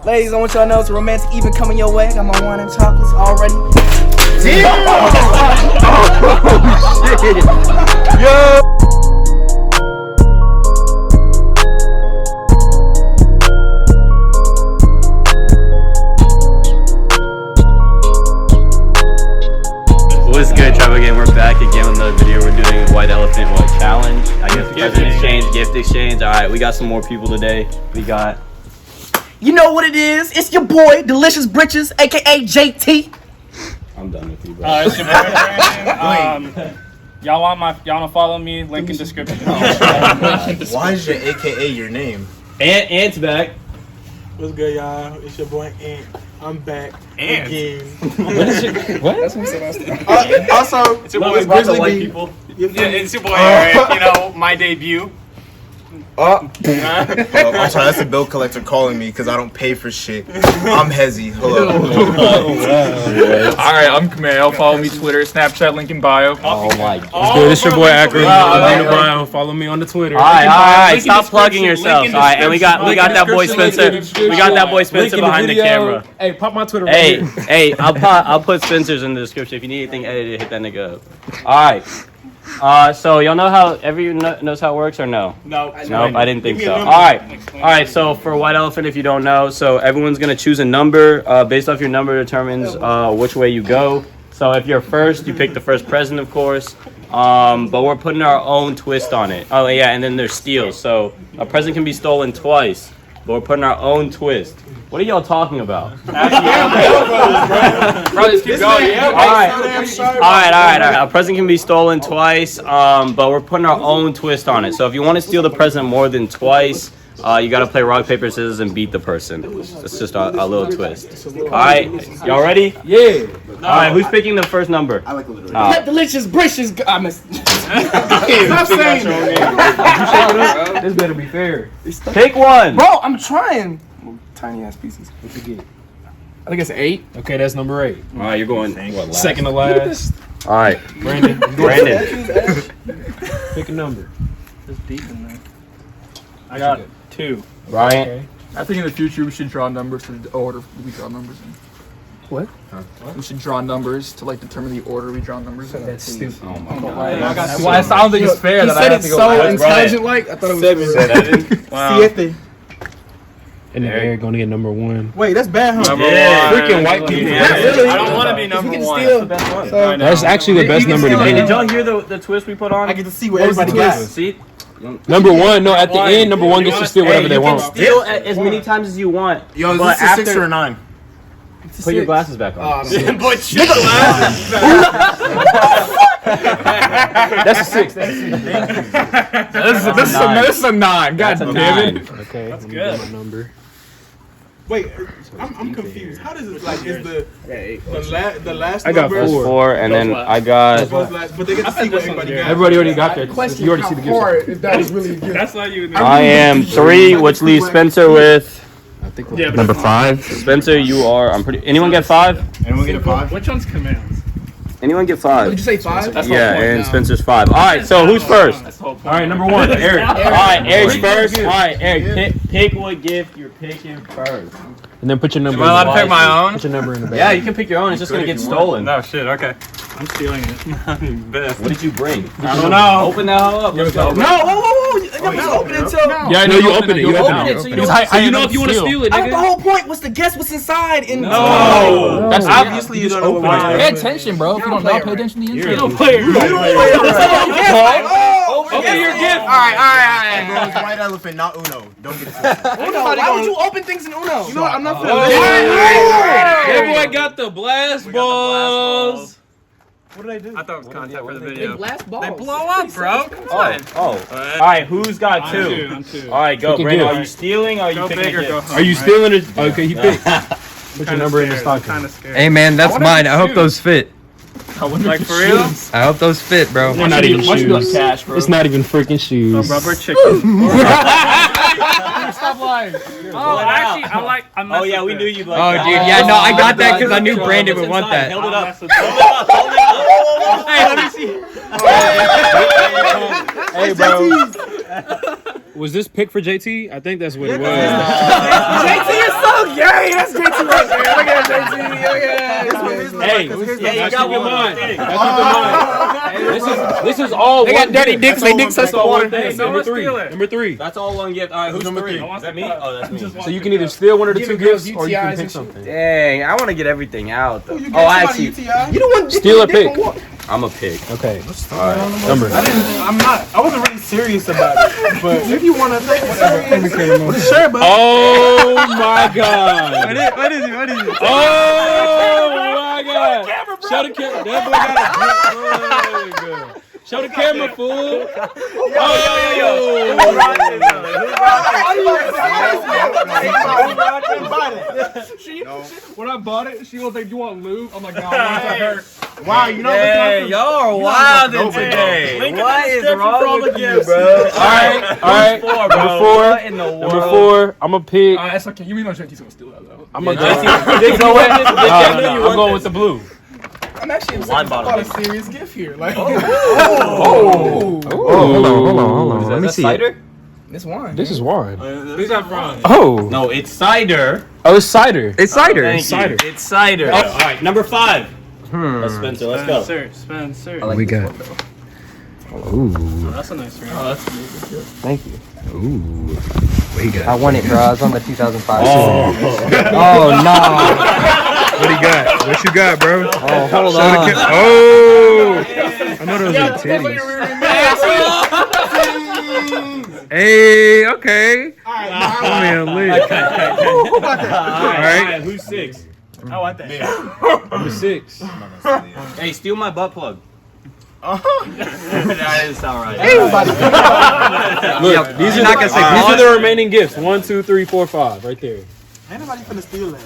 Ladies, I want y'all to know it's a romantic even coming your way. I got my wine and chocolates already. Damn! Oh, shit! Yo! What's good, Travel Again? We're back again with another video. We're doing a white elephant challenge. I guess gift exchange. All right, we got some more people today. We got. You know what it is? It's your boy, Delicious Britches, aka JT. I'm done with you, bro. It's your boy Brandon. Y'all wanna follow me? Link in description. Why is your AKA your name? Ant's back. What's good, y'all? It's your boy Ant. I'm back again. What is your what? Also, It's your boy Grizzly white B. people. Yeah, it's your boy Erik. You know, my debut. I'm sorry, that's the bill collector calling me because I don't pay for shit. I'm Hezi. Hello. Alright, I'm Kumail. Follow me Twitter, Snapchat, link in bio. Oh my god. What's good? It's your boy Akram. Link in bio. Follow me on the Twitter. Alright. Stop plugging yourself. Alright, and we got that boy Spencer. We got that boy Spencer behind the camera. Hey, pop my Twitter. Hey, I'll put Spencer's in the description. If you need anything edited, hit that nigga up. Alright. So y'all know how everyone knows how it works or no? No. Nope, I didn't think so. Alright, so for White Elephant, if you don't know, so everyone's gonna choose a number. Based off your number determines which way you go. So if you're first, you pick the first present, of course. But we're putting our own twist on it. Oh yeah, and then there's steals. So a present can be stolen twice, but we're putting our own twist. What are y'all talking about? Brothers, keep going. Alright. A present can be stolen twice, but we're putting our own twist on it. So if you want to steal the present more than twice, you gotta play rock, paper, scissors and beat the person. It's just a little twist. Alright, y'all ready? Yeah. Alright, who's picking the first number? Let Delicious Britches go. I missed. Stop saying that. This better be fair. Pick one! Bro, I'm trying. Tiny ass pieces. What you get? I think it's 8. Okay, that's number 8. Alright, you're going what, last? Second to last. Alright, Brandon. Pick a number. It's deep in there. I got 2. Bryant. Okay. I think in the future we should draw numbers to the order we draw numbers in. What? We should draw numbers to like determine the order we draw numbers in. That's stupid. Oh my god. Well, I don't think it's fair He that I said have it's to go so last. intelligent like. I thought it was 7. Wow. Siete. And then Eric gonna get number 1. Wait, that's bad, huh? Yeah. Freaking white people. Yeah. Really? I don't want to be number He can 1. steal. I know. That's actually the best number to Hey, did get. y'all hear the twist we put on? I get to see what everybody the got. twist? See? Number 1, no, at the end, number 1 gets to steal whatever Hey, they you can want. steal as many times as you want. Yo, is But this a 6 after- or a 9? Put your glasses back on. But your glasses. That's a 6. That's this is a 9. God That's a damn it. 9. Okay, That's let me good. get my number. Wait, I'm confused. How does it like? Is the last I got number? That's 4, and then I got. Was last, but they get to see what everybody got. Everybody already got there. Question You already see how the gift. hard if that was really good. That's not you. I am 3, which leaves Spencer with. I think Yeah, number 5. Spencer, you are. I'm pretty. Anyone get 5? Anyone get a 5? Which one's commands? Anyone get Did 5? you say 5? That's Yeah, the whole point and now. Spencer's 5. All right, so who's first? That's the whole point. All right, number 1, Eric. All right, Eric's first. All right, Eric, pick what gift you're picking first. And then put your number Am I allowed to pick my own? Put your number in the bag. Yeah, you can pick your own. It's just gonna get stolen. No shit. Okay. I'm stealing it. Best. What did you bring? I don't know. Open that hell up. Let's go. No, whoa. You just open it until. Yeah, I know you open it. You open it. so you Because know- how you know if you want to steal it, I thought the nigga? whole point was to guess what's inside. And No. That's Obviously you don't know what Pay mine is. attention, bro. If you don't know, pay attention to the You intro. don't play. Open your gift. All right. Bro, it's white elephant, not Uno. Don't get it twisted. Uno. Why would you open things in Uno? You know what? I'm not Oh. That boy got the blast balls. What did I do? I thought it was content for the They video. blast balls. They blow up, bro. Come on. Oh. All right, who's got 2? I'm 2. All right, go, Pick a Brandon. gift. Are you stealing or are you Go picking big or a go gift? home. Are you right? stealing it? Okay, you pick. Put your number in the I'm stocking. kind of scared. Hey man, that's mine. I hope those fit. Like for real? I hope those fit, bro. They're not even Why should be like shoes. cash, bro? It's not even freaking shoes. Rubber chicken. Stop lying. Oh, actually, I Oh yeah, we knew you'd like Oh that. dude, yeah, no, I got that because I knew Brandon would want that. Hold it up. Hold Hey, let me see. Hey, bro. Was this pick for JT? I think that's what it was. JT is so gay. Hey, Because here's yeah, the you keep got in one mind. thing. Now keep in mind. This is all. They got dirty dicks. They dicks us That's the all water. one thing. Someone Number three. steal it. Number three. That's all one gift. All right, who's number three? three? Is that me? Oh, that's me. So you can either steal one of the two gifts, girls or you can UTIs pick and something. Dang, I want to get everything out though. You Oh, I actually, You don't want Steal a pick. I'm a pick. Okay. Number. I'm not. I wasn't really serious about it. But if you want to take whatever. Sure, but. Oh my God. What is it? Oh my God. Show the camera. That boy got a good. Show the camera, fool. When I bought it, she was like, "You want lube?" I'm like, "No, I want it to hurt." Wow, you know Hey, y'all are wild today. Link in the What is description for all wrong the with you, gifts. bro? All right. Four, bro. Number four. What in the world? Number four. I'm a pick. It's okay. You know he's gonna steal that though. I'm a. I'm I'm going with the blue. I'm actually upset Wine about bottle. a serious gift here. Like, Hold on. Let me see. Cider? this wine. This is wine. Who's that from? Oh. No, it's cider. Oh, it's cider. It's cider. Thank cider. you. It's cider. All right, number 5. Let's Spencer. Let's go. Spencer. What we got? Ooh. That's a nice ring. Thank you. Ooh. What you I got? won it, bro. I was on the 2005. Oh no. What you got? What you got, bro? Oh, hold Show the on. Oh. I know those are titties. Hey, okay. Come here, lit. All right. Who's 6? I want that. Number 6. Hey, steal my butt plug. That is alright. Look, these are the remaining gifts. 1, 2, 3, 4, 5. Right there. Ain't nobody finna steal that.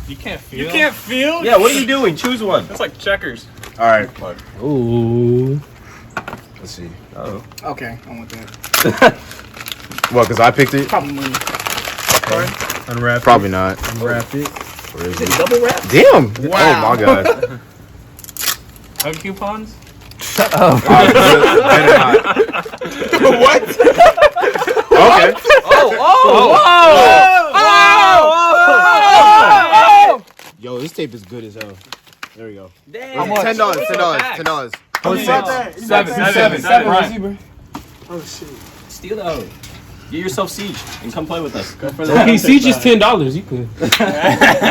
You can't feel. You can't feel? Yeah, what are you doing? Choose one. It's like checkers. All right, look. Ooh. Let's see. Okay, I want that. What? Because I picked it? Probably money. Unwrap Probably not. it. Unwrap it. Where is it? Double wrap? Damn. Wow. Oh my god. Hug coupons. Better not. What? Okay. Yo, this tape is good as hell. There we go. Damn. $10. $10. Seven. Right. Oh shit. Steal the Get yourself siege and come play with us. Go for Okay, Siege is $10. You could.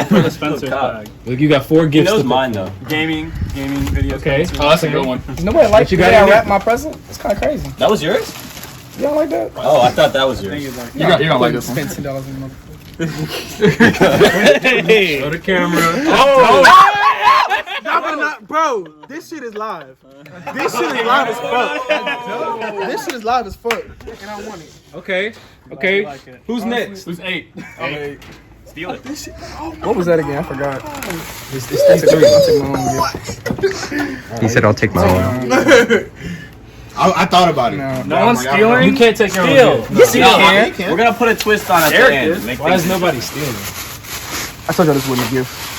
For the Spencer bag. Look, you got 4 He gifts. knows to mine though. Gaming videos. Okay. Oh, that's a good one. Nobody likes you the got way I in there? wrap my present. It's kind of crazy. That was yours? You don't like that? Oh, I thought that was yours. You're gonna like this one. Spend $10 in my Hey. Show the camera. Bro, this shit is live. This shit is live as fuck. This shit is live as fuck. And I want it. Okay. Who's next? Who's 8? Steal it. What was that again? I forgot. It's these 3. I'll take my own gift. He said, "I'll take my own." I thought about it. No one's stealing. You can't take your own gift. Yes, you No, can. we're gonna put a twist on it at the Eric end. is. Make Why is things- nobody stealing? I told y'all this wasn't a gift.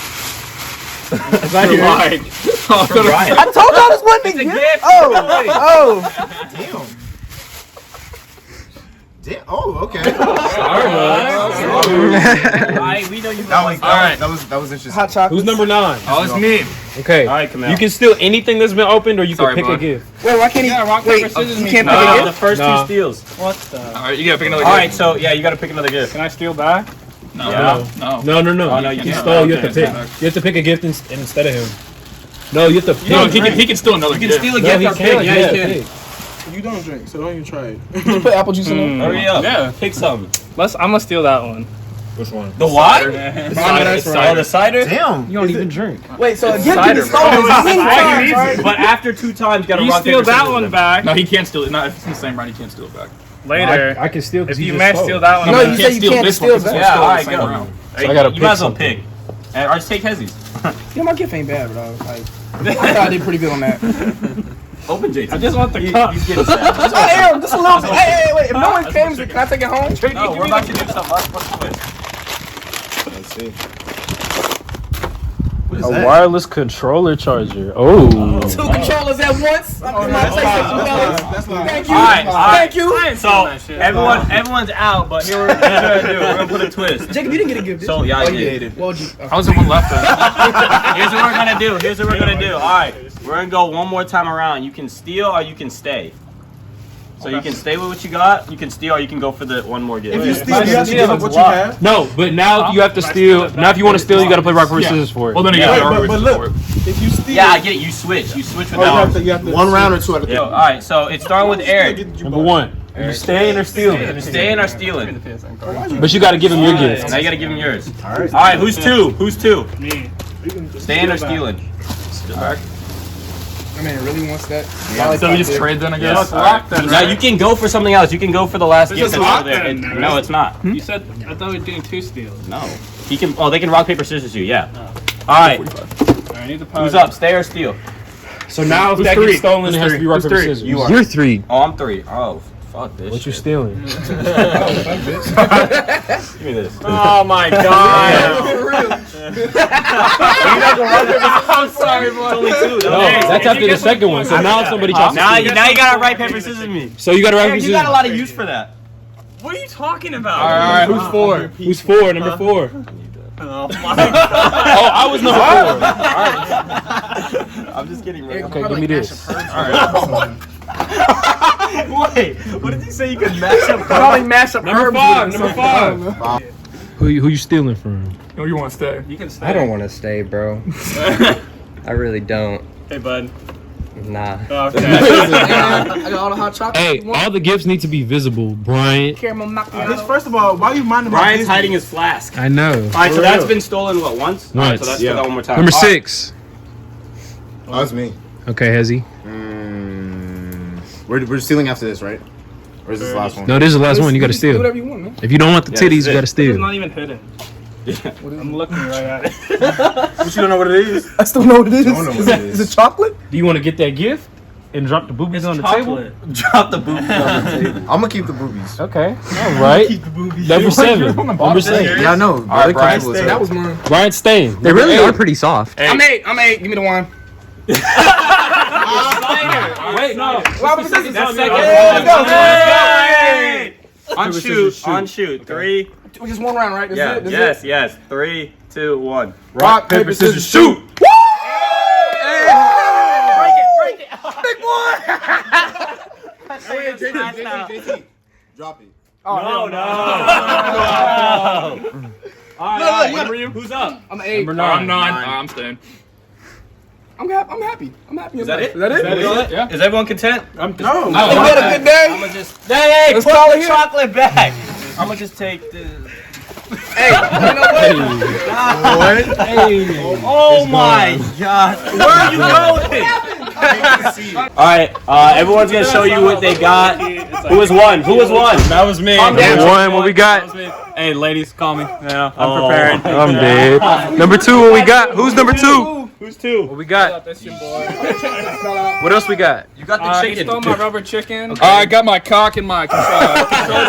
Is that your Right. Brian. I told y'all this wasn't a gift. Oh. Damn. Oh, okay. Alright, we know you That like was that. that was interesting. Hot chocolate. Who's number 9? Oh, it's me. Okay. Alright, Kumail. You can steal anything that's been opened, or you Sorry, can pick a bud. gift. Wait, why can't he? rock, Wait, paper, scissors, you me. can't No, pick a no, the gift? first Nah. 2 steals. What the? Alright, you gotta pick another gift. Alright, so yeah, you gotta pick another gift. Can I steal back? No. Yeah. No. No. Oh, no, you can't. Stole. You have to Okay. pick. You have to pick a gift instead of him. No, you have to pick. No, he can steal another gift. Steal a No, gift he or can't. pick. Yeah, Yeah, he you can. You don't drink, so don't even try it. Did you put apple juice in there? Hurry up. Yeah. Pick some. I'm gonna steal that one. Which one? The what? That's Oh, the cider? Damn. You don't even drink. Wait, so a gift Cider, can be stolen many times, right? But after 2 times, you gotta You rock, steal paper, that scissors one then. back. No, he can't steal it. Not if it's in the same round, he can't steal it back. Later. I can steal If because you just might stole. steal that one. No, I'm you gonna- said you can't this steal one, 'cause that. it's Yeah, still in the alright, same go. round. So I gotta You pick might as well something. pick. Or just take Hezi's. You know, my gift ain't bad, bro. Like, I thought I did pretty good on that. Open JT. I just want the He- cup. He's getting sad. Just a little, just a little bit. Hey, wait. If no one came, can I take it home? No, we're about to do something. Let's twist. Let's see. A wireless controller charger. Oh. 2 controllers at once. I'm in my PlayStation fellas. Thank you. All right. Thank you. So everyone's out, but here's what we're gonna do. We're gonna put a twist. Jacob, you didn't get a gift. So yeah, I did. Well, I was the one left then. Here's what we're gonna do. All right, we're gonna go one more time around. You can steal or you can stay. So you can stay with what you got. You can steal or you can go for the one more gift. If you steal, you have to give up what you have. No, but now you have to steal. Now if you want to steal, you got to play rock paper scissors for it. Well, then you got But look, if you steal, Yeah, I get it. You switch with you that. have to 1 round or 2 out of 3. All right, so it's starting with Eric. Number 1. Are you staying or stealing? You're staying or stealing? But you got to give him your gift. Now you gotta give him yours. All right, who's 2? Me. Staying or stealing? I mean, really wants that. So we just trade then, I guess. Now you can go for something else. You can go for the last gift that's over there. then, No, it's not. You said I thought we were doing 2 steals. No. He can. Oh, they can rock paper scissors you. Yeah. All right. I need the power. Who's up? Stay or steal? So now if Who's that three? gets stolen, Who's it has to three? be rock Who's paper three? scissors. You're 3. Oh, I'm 3. Oh, fuck this. What you shit. stealing? Give me this. Oh my god. I'm sorry, boy. Only 2. No, that's after the second one. So now somebody tries to Now steal. you gotta write paper scissors me. So you got to rock paper Eric, scissors. you got a lot of use for that. What are you talking about? All right, who's 4? Who's 4? Number 4. Oh my god. Oh, I was number 4. I'm just kidding. Right? Okay, give me this. Wait, what did you say? You could mash up? Probably mash up Number herbs 5. with Number 5. Who you stealing from? Oh, you want to stay? You can stay. I don't want to stay, bro. I really don't. Hey, bud. Nah. Okay. I got all the hot chocolate. Hey, all the gifts need to be visible, Bryant. Caramel macchiato. First of all, why are you minding my Brian's business? hiding his flask. I know. All right, so that's been stolen what once? All right, so let's do that one more time. Number All right. 6. Oh, that's me. Okay, Hezi. We're stealing after this, right? Or is this the last one? No, this is the last one. You got to Do steal. whatever you want, man. If you don't want the Yeah, titties, this you is got to It's steal. not even hidden. I'm looking right at it. But you don't know what it is. I still know what it is. Don't know what it Is it chocolate? Do you want to get that gift and drop the boobies on the table? Drop the boobies on the table. I'm gonna keep the boobies. Okay, all right. Number 7. Number 7. Yeah, I know. All right, Brian, Brian, That was mine. Bryant staying. They really are pretty soft. I'm 8. Give me the wine. Wait, no. That's second. Hey, On shoot. 3. Just one round, right? That's Yeah. it? That's it? Yes. 3, 2, 1. Rock, paper, scissors, shoot! Drop it. No. All right. What were you? Who's up? I'm 8. Number I'm 9. 9. I'm staying. I'm happy. I'm happy. Is that it? Is that it? Yeah. Is everyone content? No. You had a good day? I'm gonna just. Hey, Let's put call the it here. chocolate back. I'm gonna just take the. Hey, you know what? Oh my god. Where are you going? All right, everyone's gonna show you what they got. Who was one? That was me. Number 1, what we got? Hey, ladies, call me. Yeah, I'm preparing. I'm dead. Number 2, what we got? Who's number 2? Who's 2? What we got? That's your boy. What else we got? You got the He chicken. stole my rubber chicken. I got my cock and my control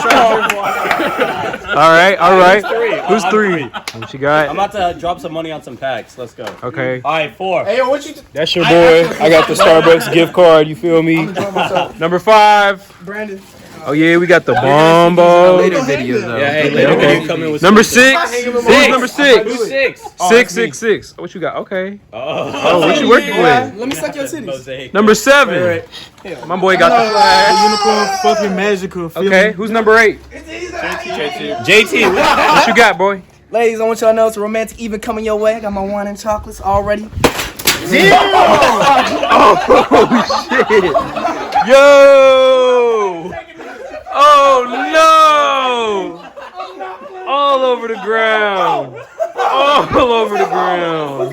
charger. All right. Who's 3? What you I'm got? about to drop some money on some packs. Let's go. Okay. All right, 4. Hey, yo, what you... That's your boy. I got the Starbucks gift card. You feel me? Number 5. Brandon. Oh yeah, we got the bombo. Later video though. Yeah, hey, later Okay. you come in with Number some- 6. Who's number 6? Who's 6? 666. What you got? Okay. Oh, What you working with? Let me suck your titties. Mosaic. Number 7. My boy got Unicorn fucking magical. the. Okay. Who's number 8? JT. What you got, boy? Ladies, I want y'all to know it's a romantic evening coming your way. I got my wine and chocolates already. Yo! Oh no! All over the ground. All over the ground.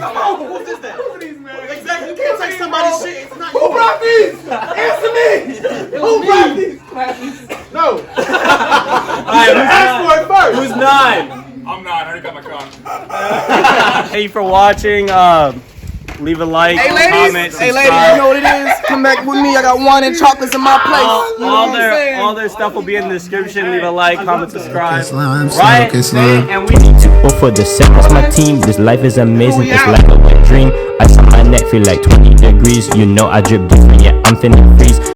Exactly. You can't take somebody's shit. It's not Who brought these? Answer me. Who brought these? No. Ask for it first. Who's 9? I'm 9. I already got my cock. Thank you for watching. Leave a like, Hey, comment, ladies. Hey, subscribe. ladies, you know what it is? Come back with me. I got wine and chocolates in my place. You know what I'm saying? All their stuff will be in the description. Leave a like, comment, subscribe. Slime, Right? okay, slime. And we need to Go for the set, that's my team. This life is amazing, it's like a wet dream. Ice on my neck, feel like 20 degrees. You know I drip different, yeah, I'm finna freeze.